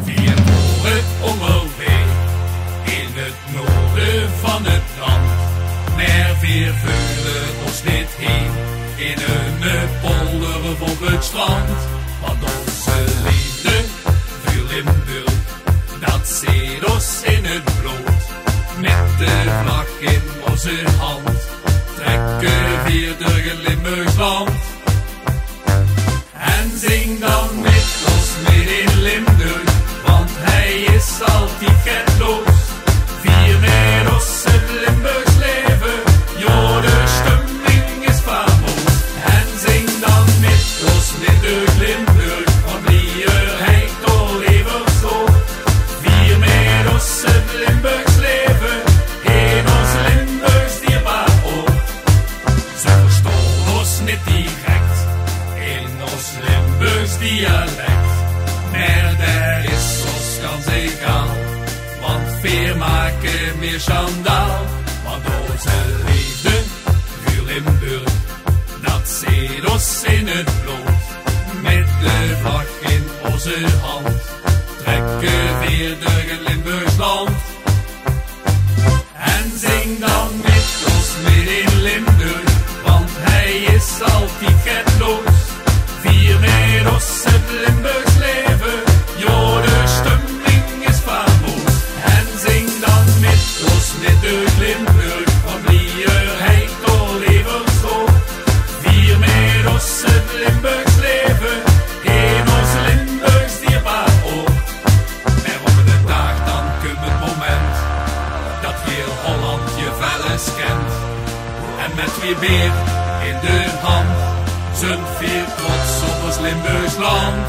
Vier moren onderweg in het noorden van het land. Maar weer vullen ons niet heen in een polder of op het strand. Want onze liefde voor Limburg, dat zit ons in het bloed. Met de vlag in onze hand trekken weer door het Limburgs land. En zing dan met ons mee in Limburg, want hij is altijd getloos. Vier met ons het Limburgs leven, jo, de stemming is famoos. En zing dan met ons mee door Limburg, want hier heet al even zo. Vier met ons het Limburgs leven, in ons Limburgs dierbaar ook. Ze verstaan ons niet direct, in ons Limburgs dialect. Maar daar is ons kans egal, want veer maken meer schandaal. Want onze liefde voor Limburg, dat zit ons in het bloed. Met de vlag in onze hand trekken weer door het Limburgs land. En zing dan met ons mee in Limburg, want hij is altijd getloos. Vier met ons het Limburgs leven, jo, de stemming is famoos. En zing dan met ons met door Limburg, want hier heet al even zo. Vier met ons het Limburgs leven, in ons Limburgs dierbaar ook. Maar op de dag dan komt het moment dat heel Holland je wel eens kent. En met weer beer in de hand, zijn vier trots op ons Limburgs land.